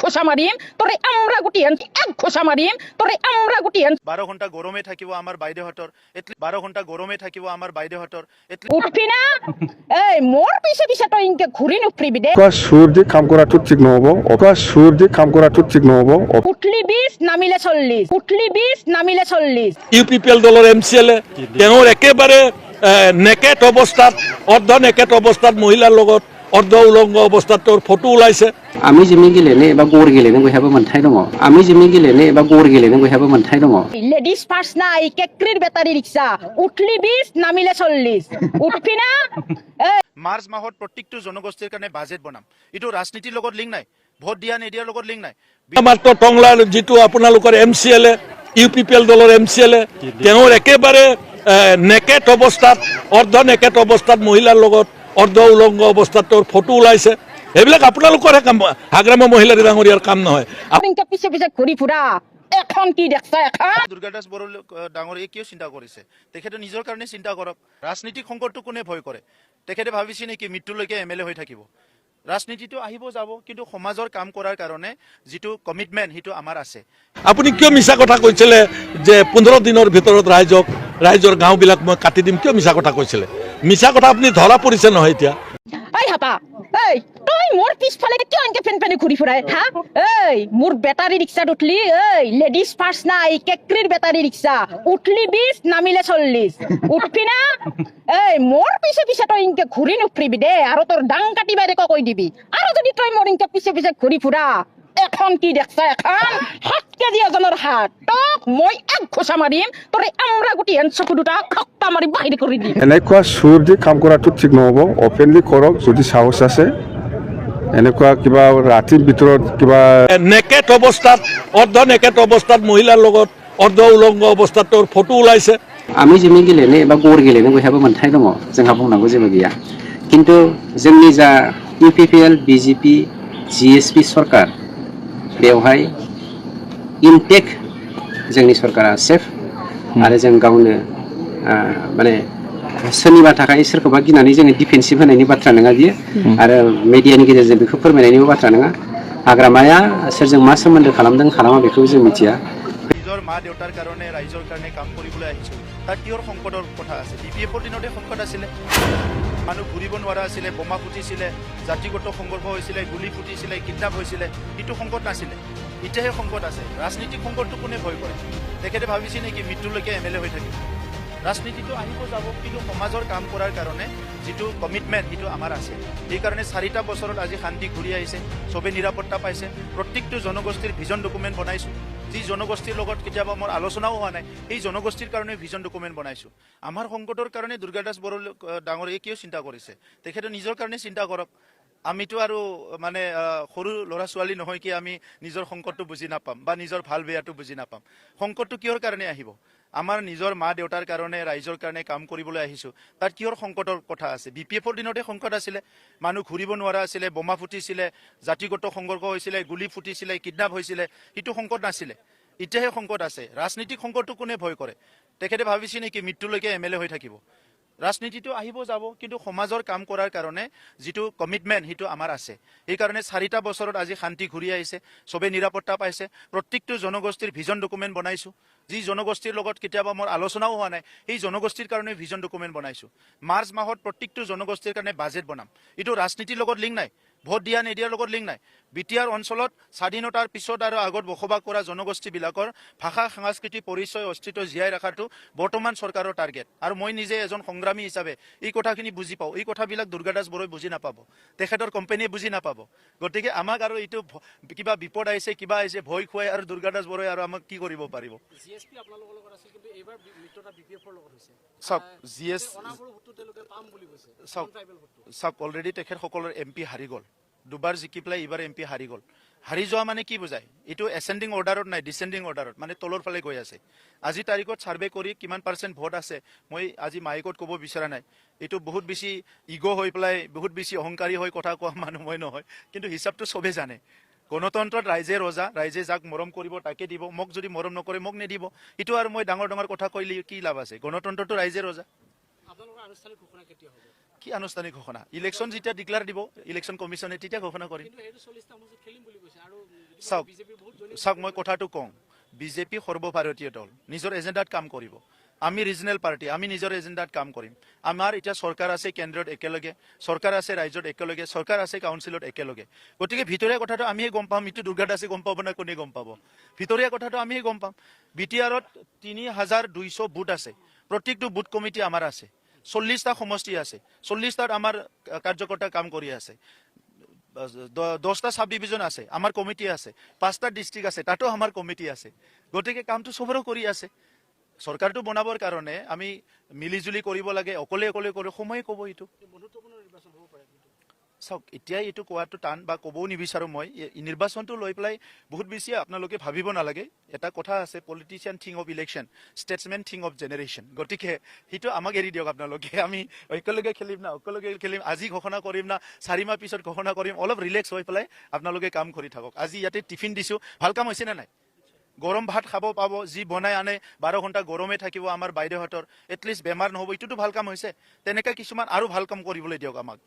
ঘোষা মাৰিম তোৰে আমৰা গুটি এক ঘোষা মাৰিম তোৰে আমৰা গুটি 12 ঘন্টা গৰমে থাকিব আমাৰ বাইদেহতৰ 12 ঘন্টা গৰমে থাকিব আমাৰ বাইদেহতৰ উঠবি না এই মোর পিছে পিছে তো ইনকে ঘুরি নুফরিবি দে সুর দিয়ে কাম করাটো ঠিক নহব সুর দিয়ে কাম করাটো ঠিক নহব উঠলি 20 নামিলে 40 উঠলি 20 নামিলে 40 ইউপিপিএল দলৰ এমচিএলএ তেওঁৰ একেবাৰে নেকেট অৱস্থাত অৰ্ধ নেকেট অৱস্থাত মহিলাৰ লগত অৰ্ধ উলংগ অৱস্থাত তেওঁৰ ফটো ওলাইছে আমি जिमि गेलेनो एबा गर गेलेनो बयहाबो मोनथाय दङ আমি जिमि गेलेनो एबा गर गेलेनो बयहाबो मोनथाय दङ লেডিস ফার্স্ট নাই কেক্রির ব্যাটারি রিক্সা উঠলি 20 নামিলে 40 উঠবি না মাৰ্চ মাহত প্ৰত্যেকটো জনগোষ্ঠীৰ কাৰণে বাজেট বনাম ইটো ৰাজনীতিৰ লগত লিংক নাই ভোট দিয়া নিদিয়াৰ লগত লিংক নাই মাত্ৰ টংলাৰ যিটো আপোনালোকৰ এমচিএলএ ইউপিপিএল দলৰ এমচিএলএ তেওঁৰ একেবাৰে নেকেট অৱস্থাত অৰ্ধ নেকেট অৱস্থাত মহিলাৰ লগত অৰ্ধ উলংগ অৱস্থাত তেওঁৰ ফটো ওলাইছে এইবিলাক আপোনালোকৰহে কাম হাগ্ৰামা মহিলাৰ ডাঙৰীয়াৰ কাম নহয় ইনকে পিছে পিছে ঘুৰি ফুৰা এখন কি দেখছ এখন দুৰ্গাদাস বড়ো ডাঙৰীয়ে কিয় চিন্তা কৰিছে তেখেতে নিজৰ কাৰণে চিন্তা কৰক ৰাজনীতিক সংকটটো কোনে ভয় কৰে তেখেতে ভাবিছে নেকি মৃত্যুলৈকে এমএলএ হৈ থাকিব ৰাজনীতিটো আহিব যাব কিন্তু সমাজৰ কাম কৰাৰ কাৰণে যিটো কমিটমেণ্ট সেইটো আমাৰ আছে আপুনি কিয় মিছা কথা কৈছিলে যে 15 দিনৰ ভিতৰত ৰাইজৰ গাঁওবিলাক মই কাটি দিম কিয় মিছা কথা কৈছিলে মিছা কথা আপুনি ধৰা পৰিছে নহয় এতিয়া এই হাপা এই তুই মোর পিছফালে কিয় এনকে ফেন ঘুরি ফুরায় হ্যাঁ এই মোর ব্যাটারি রিক্সা উঠলি এই লেডিস ফার্স্ট নাই কেক্রির ব্যাটারি রিক্সা উঠলি 20 নামিলে 40 উঠবি না এই মোর পিছে পিছে তো ইনকে ঘুরি নুফরিবি দে আর তোর ডাং কাটি বাইরে কই দিবি আর যদি তুই মোর ইনকে পিছে পিছে ঘুরি ফুরা এখন কি দেখছ এখন 7 কেজি ওজনের হাত টক মই এক ঘোষা মারিম তোরে আমরা গুটি চকু দুটা খক্কা মারি বাহির করে দিম এনেকুৱা সুৰ দি কাম কৰাটো ঠিক নহব অপেনলি কৰক যদি সাহস আছে এনেকুৱা কিবা ৰাতিৰ ভিতৰত কিবা নেকেট অৱস্থাত অৰ্ধ নেকেট অৱস্থাত মহিলাৰ লগত অৰ্ধ উলংগ অৱস্থাত তেওঁৰ ফটো ওলাইছে আমি जिमि गेलेनो एबा गर गेलेनो बयहाबो मोनथाय दङ जोंहा बुंनांगौ जेबो गैया किन्तु जोंनि जा इउपिपिएल बिजेपि जिएसपि सरकार बेवहाय इनटेक जोंनि सरकारा सेफ आरो जों गावनो माने सोरनिबा थाखाय सोरखौबा गिनानै जोङो डिफेन्सिभ होनायनि बाथ्रा नङा बियो आरो मिडियानि गेजेरजों बेखौ फोरमायनायनिबो बाथ्रा नङा हाग्रामाया सोरजों मा सोमोन्दो खालामदों खालामा बेखौ जों मिथिया নিজৰ মা দেউতাৰ কাৰণে ৰাইজৰ কাৰণে কাম কৰিবলৈ আহিছো তাত কিহৰ সংকটৰ কথা আছে বিপিএফৰ দিনতে সংকট আছিলে মানুহ ঘূৰিব নোৱাৰা আছিলে বোমা ফুটিছিলে জাতিগত সংঘৰ্ষ হৈছিলে গুলি ফুটিছিলে কিডনাপ হৈছিলে এইটো সংকট নাছিলে এতিয়াহে সংকট আছে ৰাজনীতিক সংকটটো কোনে ভয় কৰে তেখেতে ভাবিছে নেকি মৃত্যুলৈকে এমএলএ হৈ থাকিব ৰাজনীতিটো আহিব যাব কিন্তু সমাজৰ কাম কৰাৰ কাৰণে যিটো কমিটমেণ্ট সেইটো আমাৰ আছে সেইকাৰণে 4টা বছৰত আজি শান্তি ঘূৰি আহিছে চবে নিৰাপত্তা পাইছে প্ৰত্যেকটো জনগোষ্ঠীৰ ভিজন ডকুমেণ্ট বনাইছোঁ যি জনগোষ্ঠীৰ লগত কেতিয়াবা মোৰ আলোচনাও হোৱা নাই এই জনগোষ্ঠীৰ কাৰণে ভিজন ডকুমেণ্ট বনাইছোঁ আমাৰ সংকটৰ কাৰণে দুৰ্গাদাস বড়ো ডাঙৰীয়ে কিয় চিন্তা কৰিছে তেখেতে নিজৰ কাৰণে চিন্তা কৰক আমিতো আৰু মানে সৰু ল'ৰা ছোৱালী নহয় কি আমি নিজৰ সংকটটো বুজি নাপাম বা নিজৰ ভাল বেয়াটো বুজি নাপাম সংকটটো কিহৰ কাৰণে আহিব আমাৰ নিজৰ মা দেউতাৰ কাৰণে ৰাইজৰ কাৰণে কাম কৰিবলৈ আহিছোঁ তাত কিহৰ সংকটৰ কথা আছে বিপিএফৰ দিনতে সংকট আছিলে মানুহ ঘূৰিব নোৱাৰা আছিলে বোমা ফুটিছিলে জাতিগত সংঘৰ্ষ হৈছিলে গুলি ফুটিছিলে কিডনাপ হৈছিলে সেইটো সংকট নাছিলে এতিয়াহে সংকট আছে ৰাজনীতিক সংকটটো কোনে ভয় কৰে তেখেতে ভাবিছে নেকি মৃত্যুলৈকে এমএলএ হৈ থাকিব ৰাজনীতিটো আহিব যাব কিন্তু সমাজৰ কাম কৰাৰ কাৰণে যিটো কমিটমেণ্ট সেইটো আমাৰ আছে সেইকাৰণে 4টা বছৰত আজি শান্তি ঘূৰি আহিছে চবে নিৰাপত্তা পাইছে প্ৰত্যেকটো জনগোষ্ঠীৰ ভিজন ডকুমেণ্ট বনাইছোঁ যি জনগোষ্ঠীৰ লগত কেতিয়াবা মোৰ আলোচনাও হোৱা নাই সেই জনগোষ্ঠীৰ কাৰণে ভিজন ডকুমেণ্ট বনাইছোঁ মাৰ্চ মাহত প্ৰত্যেকটো জনগোষ্ঠীৰ কাৰণে বাজেট বনাম এইটো ৰাজনীতিৰ লগত লিংক নাই ভোট দিয়া নিদিয়াৰ লগত লিংক নাই বিটিআৰ অঞ্চলত স্বাধীনতাৰ পিছত আৰু আগত বসবাস কৰা জনগোষ্ঠীবিলাকৰ ভাষা সংস্কৃতি পৰিচয় অস্তিত্ব জীয়াই ৰখাটো বৰ্তমান চৰকাৰৰ টাৰ্গেট আৰু মই নিজে এজন সংগ্ৰামী হিচাপে এই কথাখিনি বুজি পাওঁ এই কথাবিলাক দুৰ্গাদাস বড়োই বুজি নাপাব তেখেতৰ কোম্পানীয়ে বুজি নাপাব গতিকে আমাক আৰু এইটো কিবা বিপদ আহিছে কিবা আহিছে ভয় খুৱাই আৰু দুৰ্গাদাস বড়োই আৰু আমাক কি কৰিব পাৰিব জিএসপি আপোনালোকৰ লগত আছিল কিন্তু এইবাৰ মিত্ৰতা বিপিএফৰ লগত হৈছে চাওক জিএছ অনাগৰ ভোটটো তেওঁলোকে পাম বুলি কৈছে চাওক অলৰেডি তেখেতসকলৰ এমপি হাৰি গ'ল দুবাৰ জিকি পেলাই এইবাৰ এমপি হাৰি গ'ল হাৰি যোৱা মানে কি বুজায় এইটো এচেণ্ডিং অৰ্ডাৰত নাই ডিচেণ্ডিং অৰ্ডাৰত মানে তলৰ ফালে গৈ আছে আজি তাৰিখত ছাৰ্ভে কৰি কিমান % ভোট আছে মই আজি মাইকত ক'ব বিচৰা নাই এইটো বহুত বেছি ইগ' হৈ পেলাই বহুত বেছি অহংকাৰী হৈ কথা কোৱা মানুহ মই নহয় কিন্তু হিচাপটো চবে জানে গণতন্ত্ৰত ৰাইজে ৰজা ৰাইজে যাক মৰম কৰিব তাকে দিব মোক যদি মৰম নকৰে মোক নিদিব এইটো আৰু মই ডাঙৰ ডাঙৰ কথা কৈলে কি লাভ আছে গণতন্ত্ৰটো ৰাইজে ৰজা আপোনালোকৰ আনুষ্ঠানিক ঘোষণা কেতিয়া হ'ব কি আনুষ্ঠানিক ঘোষণা ইলেকশ্যন যেতিয়া ডিক্লেয়াৰ দিব ইলেকশ্যন কমিশ্যনে তেতিয়া ঘোষণা কৰিম কিন্তু সেইটো 40টা মজুত খেলিম বুলি কৈছে আৰু চাওক চাওক মই কথাটো কওঁ বিজেপি সৰ্বভাৰতীয় দল নিজৰ এজেণ্ডাত কাম কৰিব আমি ৰিজনেল পাৰ্টি আমি নিজৰ এজেণ্ডাত কাম কৰিম আমাৰ এতিয়া চৰকাৰ আছে কেন্দ্ৰত একেলগে চৰকাৰ আছে ৰাজ্যত একেলগে চৰকাৰ আছে কাউন্সিলত একেলগে গতিকে ভিতৰীয়া কথাটো আমিহে গম পাম ইটো দুৰ্গা দাসে গম পাব না কোনে গম পাব ভিতৰীয়া কথাটো আমিহে গম পাম BTRত 3200 বুথ আছে প্ৰত্যেকটো বুথ কমিটি আমাৰ আছে 40টা সমষ্টি আছে 40টাত আমাৰ কাৰ্যকৰ্তা কাম কৰি আছে 10টা সাব ডিভিজন আছে আমাৰ কমিটি আছে 5টা ডিস্ট্ৰিক্ট আছে তাতো আমাৰ কমিটি আছে গতিকে কামটো সবৰে কৰি আছে চৰকাৰটো বনাবৰ কাৰণে আমি মিলিজুলি কৰিব লাগে অকলে অকলে কৰি সময় ক'ব এইটো চাওক এতিয়া এইটো কোৱাটো টান বা ক'বও নিবিচাৰো মই নিৰ্বাচনটো লৈ পেলাই বহুত বেছি আপোনালোকে ভাবিব নালাগে এটা কথা আছে politician thing of election Statesman thing of generation গতিকে সেইটো আমাক এৰি দিয়ক আপোনালোকে আমি একেলগে খেলিম না একেলগে খেলিম আজি ঘোষণা কৰিম না 4 মাহ পিছত ঘোষণা কৰিম অলপ ৰিলেক্স হৈ পেলাই আপোনালোকে কাম কৰি থাকক আজি ইয়াতে টিফিন দিছো ভাল কাম হৈছে নে নাই গৰম ভাত খাব পাব যি বনাই আনে 12 ঘণ্টা গৰমে থাকিব আমাৰ বাইদেউহঁতৰ এটলিষ্ট বেমাৰ নহ'ব এইটোতো ভাল কাম হৈছে তেনেকৈ কিছুমান আৰু ভাল কাম কৰিবলৈ দিয়ক আমাক